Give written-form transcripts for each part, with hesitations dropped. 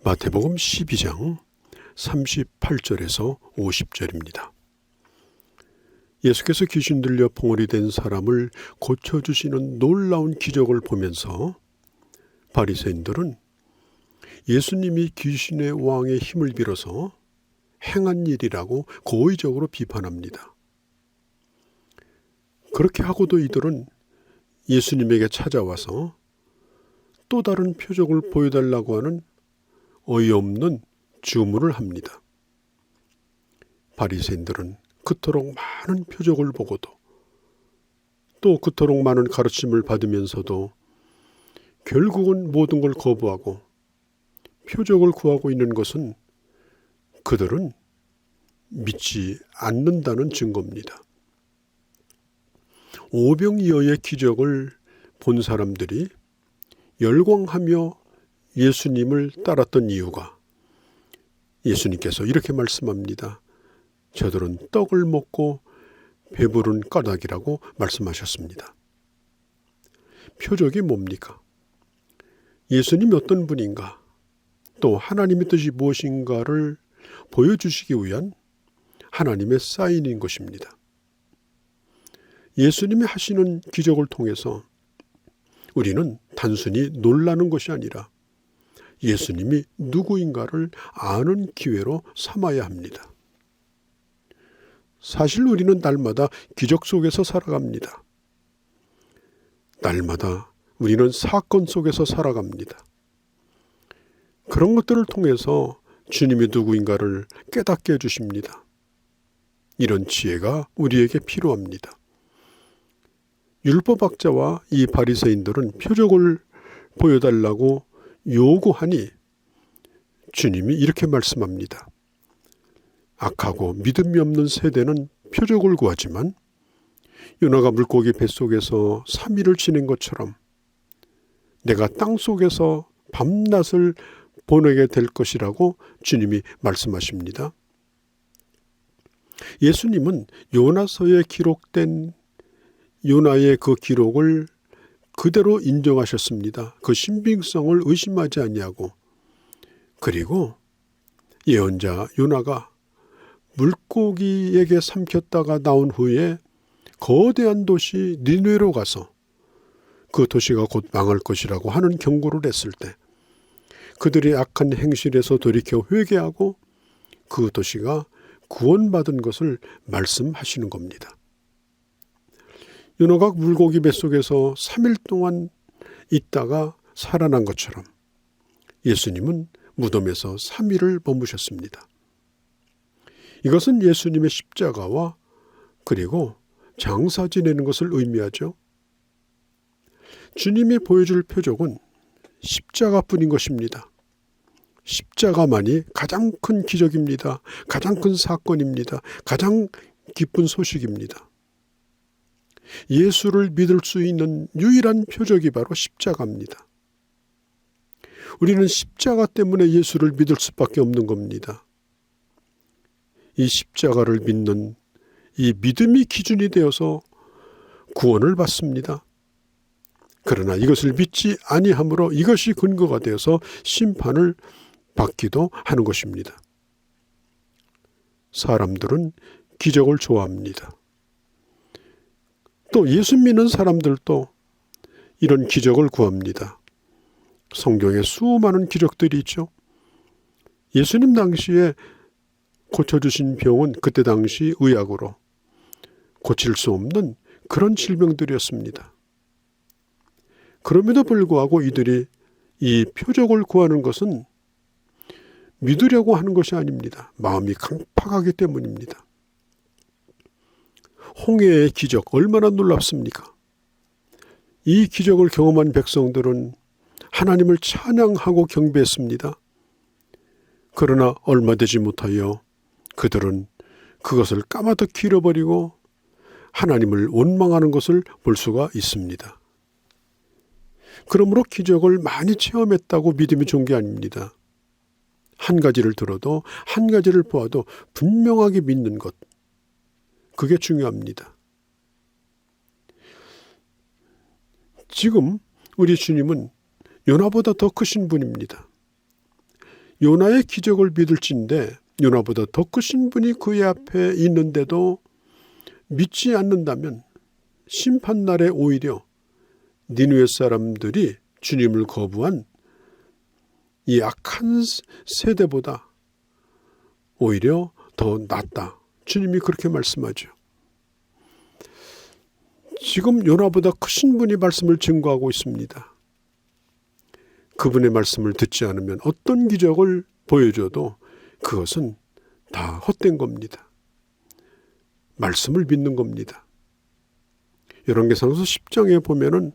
마태복음 12장 38절에서 50절입니다. 예수께서 귀신 들려 봉어리 된 사람을 고쳐주시는 놀라운 기적을 보면서 바리새인들은 예수님이 귀신의 왕의 힘을 빌어서 행한 일이라고 고의적으로 비판합니다. 그렇게 하고도 이들은 예수님에게 찾아와서 또 다른 표적을 보여달라고 하는 어이없는 주문을 합니다. 바리새인들은 그토록 많은 표적을 보고도 또 그토록 많은 가르침을 받으면서도 결국은 모든 걸 거부하고 표적을 구하고 있는 것은 그들은 믿지 않는다는 증거입니다. 오병이어의 기적을 본 사람들이 열광하며 예수님을 따랐던 이유가 예수님께서 이렇게 말씀합니다. 저들은 떡을 먹고 배부른 까닭이라고 말씀하셨습니다. 표적이 뭡니까? 예수님이 어떤 분인가, 또 하나님의 뜻이 무엇인가를 보여주시기 위한 하나님의 사인인 것입니다. 예수님이 하시는 기적을 통해서 우리는 단순히 놀라는 것이 아니라 예수님이 누구인가를 아는 기회로 삼아야 합니다. 사실 우리는 날마다 기적 속에서 살아갑니다. 날마다 우리는 사건 속에서 살아갑니다. 그런 것들을 통해서 주님이 누구인가를 깨닫게 해주십니다. 이런 지혜가 우리에게 필요합니다. 율법학자와 이 바리새인들은 표적을 보여달라고 요구하니 주님이 이렇게 말씀합니다. 악하고 믿음이 없는 세대는 표적을 구하지만 요나가 물고기 뱃속에서 3일을 지낸 것처럼 내가 땅속에서 밤낮을 보내게 될 것이라고 주님이 말씀하십니다. 예수님은 요나서에 기록된 요나의 그 기록을 그대로 인정하셨습니다. 그 신빙성을 의심하지 아니하고, 그리고 예언자 요나가 물고기에게 삼켰다가 나온 후에 거대한 도시 니느웨로 가서 그 도시가 곧 망할 것이라고 하는 경고를 했을 때 그들의 악한 행실에서 돌이켜 회개하고 그 도시가 구원받은 것을 말씀하시는 겁니다. 요나가 물고기 뱃속에서 3일 동안 있다가 살아난 것처럼 예수님은 무덤에서 3일을 머무셨습니다. 이것은 예수님의 십자가와 그리고 장사 지내는 것을 의미하죠. 주님이 보여줄 표적은 십자가뿐인 것입니다. 십자가만이 가장 큰 기적입니다. 가장 큰 사건입니다. 가장 기쁜 소식입니다. 예수를 믿을 수 있는 유일한 표적이 바로 십자가입니다. 우리는 십자가 때문에 예수를 믿을 수밖에 없는 겁니다. 이 십자가를 믿는 이 믿음이 기준이 되어서 구원을 받습니다. 그러나 이것을 믿지 아니함으로 이것이 근거가 되어서 심판을 받기도 하는 것입니다. 사람들은 기적을 좋아합니다. 또 예수 믿는 사람들도 이런 기적을 구합니다. 성경에 수많은 기적들이 있죠. 예수님 당시에 고쳐주신 병은 그때 당시 의학으로 고칠 수 없는 그런 질병들이었습니다. 그럼에도 불구하고 이들이 이 표적을 구하는 것은 믿으려고 하는 것이 아닙니다. 마음이 강팍하기 때문입니다. 홍해의 기적 얼마나 놀랍습니까? 이 기적을 경험한 백성들은 하나님을 찬양하고 경배했습니다. 그러나 얼마 되지 못하여 그들은 그것을 까마득히 잃어버리고 하나님을 원망하는 것을 볼 수가 있습니다. 그러므로 기적을 많이 체험했다고 믿음이 좋은 게 아닙니다. 한 가지를 들어도 한 가지를 보아도 분명하게 믿는 것, 그게 중요합니다. 지금 우리 주님은 요나보다 더 크신 분입니다. 요나의 기적을 믿을진데 요나보다 더 크신 분이 그의 앞에 있는데도 믿지 않는다면 심판날에 오히려 니느웨 사람들이 주님을 거부한 이 악한 세대보다 오히려 더 낫다. 주님이 그렇게 말씀하죠. 지금 요나보다 크신 분이 말씀을 증거하고 있습니다. 그분의 말씀을 듣지 않으면 어떤 기적을 보여줘도 그것은 다 헛된 겁니다. 말씀을 믿는 겁니다. 열왕기상서 10장에 보면은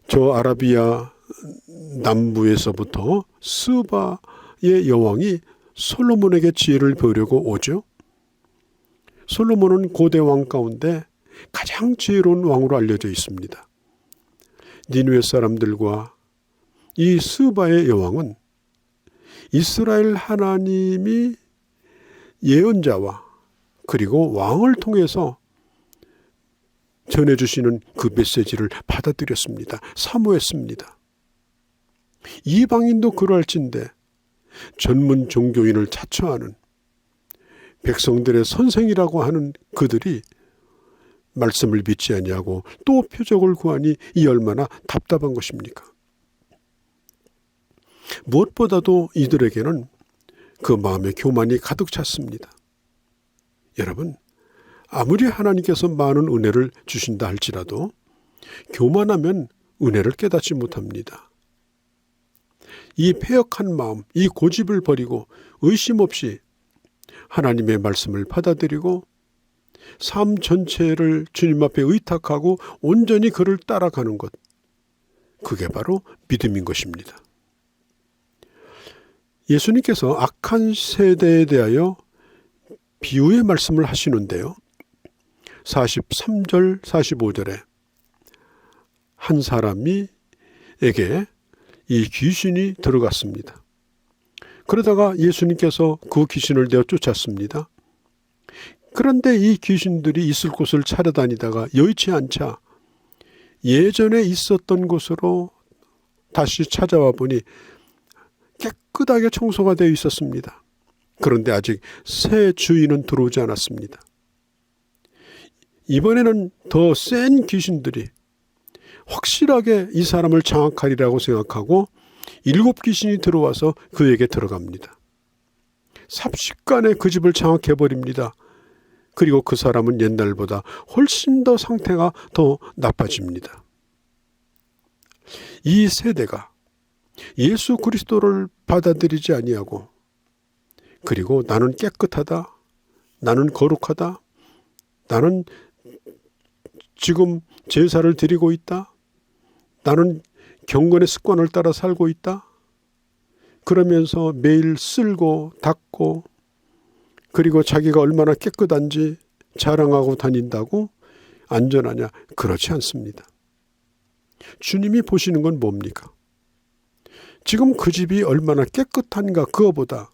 저 아라비아 남부에서부터 스바의 여왕이 솔로몬에게 지혜를 배우려고 오죠. 솔로몬은 고대 왕 가운데 가장 지혜로운 왕으로 알려져 있습니다. 니느웨 사람들과 이 스바의 여왕은 이스라엘 하나님이 예언자와 그리고 왕을 통해서 전해주시는 그 메시지를 받아들였습니다. 사모했습니다. 이방인도 그럴진데 전문 종교인을 자처하는 백성들의 선생이라고 하는 그들이 말씀을 믿지 아니하고 또 표적을 구하니 이 얼마나 답답한 것입니까? 무엇보다도 이들에게는 그 마음의 교만이 가득 찼습니다. 여러분, 아무리 하나님께서 많은 은혜를 주신다 할지라도 교만하면 은혜를 깨닫지 못합니다. 이 패역한 마음, 이 고집을 버리고 의심 없이 하나님의 말씀을 받아들이고 삶 전체를 주님 앞에 의탁하고 온전히 그를 따라가는 것, 그게 바로 믿음인 것입니다. 예수님께서 악한 세대에 대하여 비유의 말씀을 하시는데요. 43절, 45절에 한 사람에게 이 귀신이 들어갔습니다. 그러다가 예수님께서 그 귀신을 내어 쫓았습니다. 그런데 이 귀신들이 있을 곳을 찾아다니다가 여의치 않자 예전에 있었던 곳으로 다시 찾아와 보니 깨끗하게 청소가 되어 있었습니다. 그런데 아직 새 주인은 들어오지 않았습니다. 이번에는 더 센 귀신들이 확실하게 이 사람을 장악하리라고 생각하고 7 귀신이 들어와서 그에게 들어갑니다. 삽시간에 그 집을 장악해버립니다. 그리고 그 사람은 옛날보다 훨씬 더 상태가 더 나빠집니다. 이 세대가 예수 그리스도를 받아들이지 아니하고 그리고 나는 깨끗하다, 나는 거룩하다, 나는 지금 제사를 드리고 있다, 나는 경건의 습관을 따라 살고 있다, 그러면서 매일 쓸고 닦고 그리고 자기가 얼마나 깨끗한지 자랑하고 다닌다고 안전하냐? 그렇지 않습니다. 주님이 보시는 건 뭡니까? 지금 그 집이 얼마나 깨끗한가, 그거보다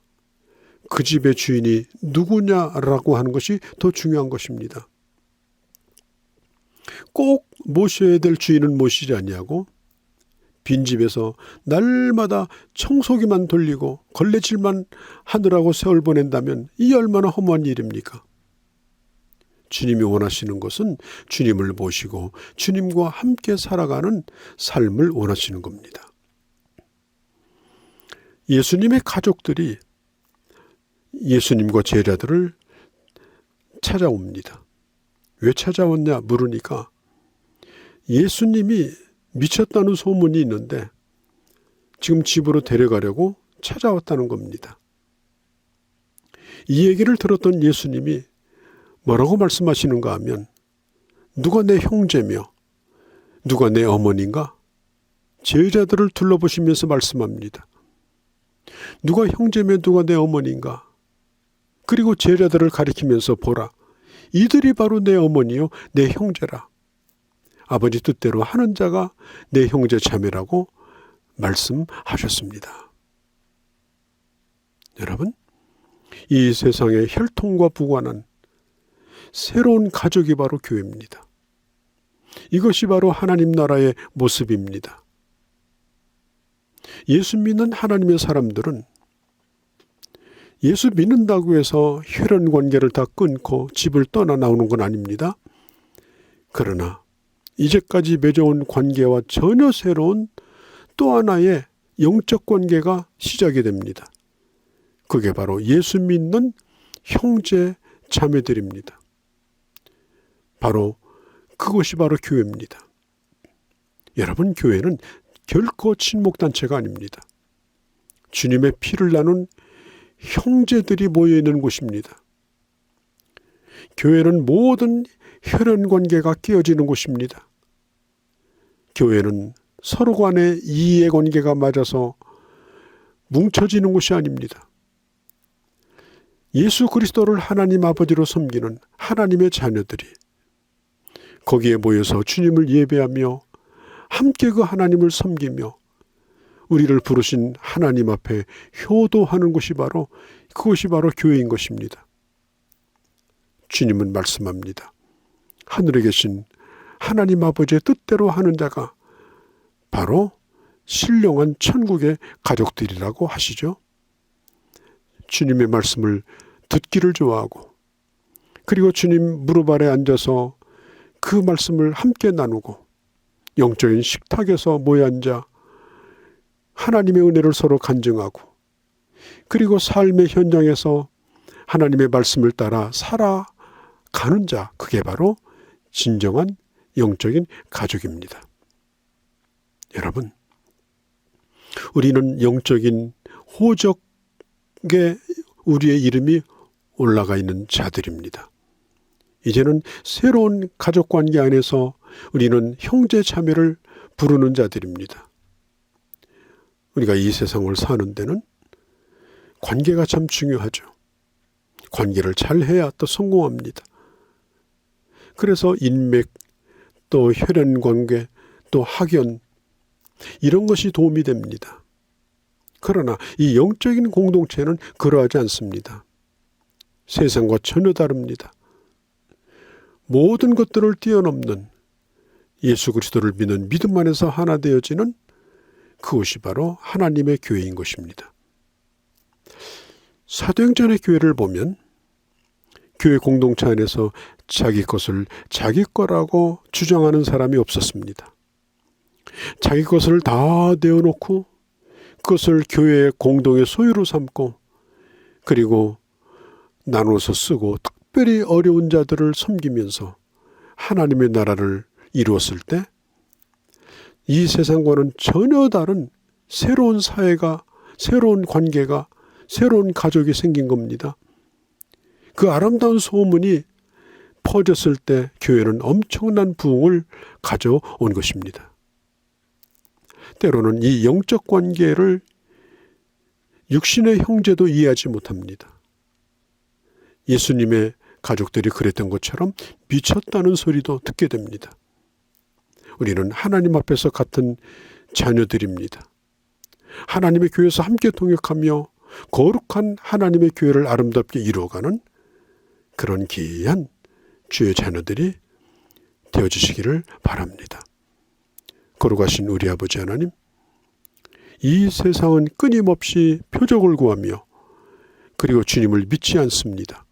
그 집의 주인이 누구냐라고 하는 것이 더 중요한 것입니다. 꼭 모셔야 될 주인은 모시지 아니하고 빈집에서 날마다 청소기만 돌리고 걸레질만 하느라고 세월 보낸다면 이 얼마나 허무한 일입니까? 주님이 원하시는 것은 주님을 모시고 주님과 함께 살아가는 삶을 원하시는 겁니다. 예수님의 가족들이 예수님과 제자들을 찾아옵니다. 왜 찾아왔냐 물으니까 예수님이 미쳤다는 소문이 있는데 지금 집으로 데려가려고 찾아왔다는 겁니다. 이 얘기를 들었던 예수님이 뭐라고 말씀하시는가 하면 누가 내 형제며 누가 내 어머니인가? 제자들을 둘러보시면서 말씀합니다. 누가 형제며 누가 내 어머니인가? 그리고 제자들을 가리키면서 보라. 이들이 바로 내 어머니요 내 형제라. 아버지 뜻대로 하는 자가 내 형제 자매라고 말씀하셨습니다. 여러분, 이 세상의 혈통과 부관한 새로운 가족이 바로 교회입니다. 이것이 바로 하나님 나라의 모습입니다. 예수 믿는 하나님의 사람들은 예수 믿는다고 해서 혈연 관계를 다 끊고 집을 떠나 나오는 건 아닙니다. 그러나 이제까지 맺어온 관계와 전혀 새로운 또 하나의 영적 관계가 시작이 됩니다. 그게 바로 예수 믿는 형제 자매들입니다. 바로 그것이 바로 교회입니다. 여러분, 교회는 결코 친목단체가 아닙니다. 주님의 피를 나눈 형제들이 모여있는 곳입니다. 교회는 모든 혈연관계가 깨어지는 곳입니다. 교회는 서로 간의 이해관계가 맞아서 뭉쳐지는 곳이 아닙니다. 예수 그리스도를 하나님 아버지로 섬기는 하나님의 자녀들이 거기에 모여서 주님을 예배하며 함께 그 하나님을 섬기며 우리를 부르신 하나님 앞에 효도하는 곳이 바로 그것이 바로 교회인 것입니다. 주님은 말씀합니다. 하늘에 계신 하나님 아버지의 뜻대로 하는 자가 바로 신령한 천국의 가족들이라고 하시죠. 주님의 말씀을 듣기를 좋아하고 그리고 주님 무릎 아래 앉아서 그 말씀을 함께 나누고 영적인 식탁에서 모여 앉아 하나님의 은혜를 서로 간증하고 그리고 삶의 현장에서 하나님의 말씀을 따라 살아가는 자, 그게 바로 진정한 영적인 가족입니다. 여러분, 우리는 영적인 호적에 우리의 이름이 올라가 있는 자들입니다. 이제는 새로운 가족관계 안에서 우리는 형제 자매를 부르는 자들입니다. 우리가 이 세상을 사는 데는 관계가 참 중요하죠. 관계를 잘 해야 또 성공합니다. 그래서 인맥, 또 혈연관계, 또 학연 이런 것이 도움이 됩니다. 그러나 이 영적인 공동체는 그러하지 않습니다. 세상과 전혀 다릅니다. 모든 것들을 뛰어넘는 예수 그리스도를 믿는 믿음 안에서 하나 되어지는 그것이 바로 하나님의 교회인 것입니다. 사도행전의 교회를 보면 교회 공동체 안에서 자기 것을 자기 거라고 주장하는 사람이 없었습니다. 자기 것을 다 내어놓고 그것을 교회의 공동의 소유로 삼고 그리고 나눠서 쓰고 특별히 어려운 자들을 섬기면서 하나님의 나라를 이루었을 때 이 세상과는 전혀 다른 새로운 사회가, 새로운 관계가, 새로운 가족이 생긴 겁니다. 그 아름다운 소문이 퍼졌을 때 교회는 엄청난 부흥을 가져온 것입니다. 때로는 이 영적 관계를 육신의 형제도 이해하지 못합니다. 예수님의 가족들이 그랬던 것처럼 미쳤다는 소리도 듣게 됩니다. 우리는 하나님 앞에서 같은 자녀들입니다. 하나님의 교회에서 함께 동역하며 거룩한 하나님의 교회를 아름답게 이루어가는 그런 귀한 주의 자녀들이 되어주시기를 바랍니다. 거룩하신 우리 아버지 하나님, 이 세상은 끊임없이 표적을 구하며 그리고 주님을 믿지 않습니다.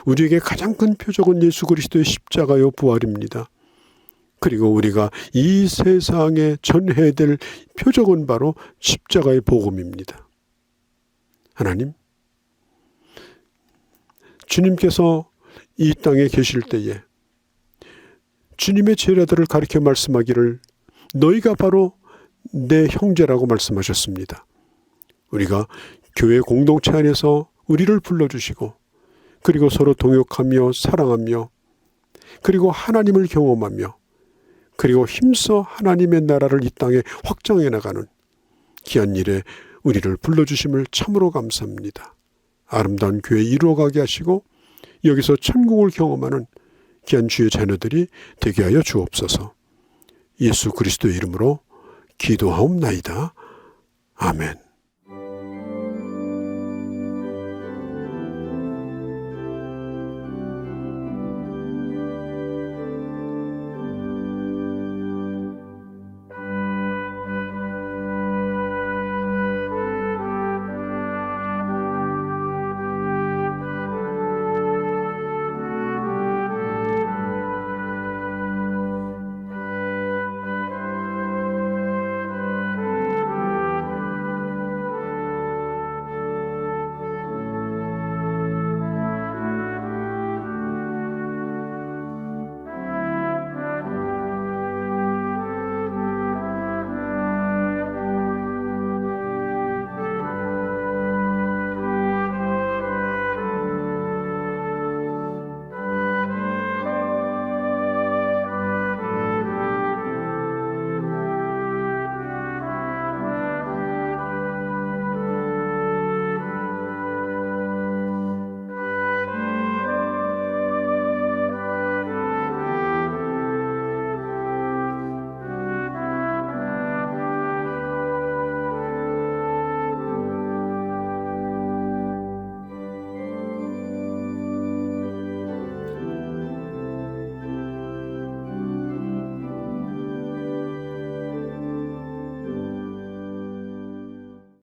우리에게 가장 큰 표적은 예수 그리스도의 십자가요 부활입니다. 그리고 우리가 이 세상에 전해야 될 표적은 바로 십자가의 복음입니다. 하나님, 주님께서 이 땅에 계실 때에 주님의 제자들을 가리켜 말씀하기를 너희가 바로 내 형제라고 말씀하셨습니다. 우리가 교회 공동체 안에서 우리를 불러주시고 그리고 서로 동역하며 사랑하며 그리고 하나님을 경험하며 그리고 힘써 하나님의 나라를 이 땅에 확장해 나가는 귀한 일에 우리를 불러주심을 참으로 감사합니다. 아름다운 교회 이루어가게 하시고 여기서 천국을 경험하는 귀한 주의 자녀들이 되게 하여 주옵소서. 예수 그리스도의 이름으로 기도하옵나이다. 아멘.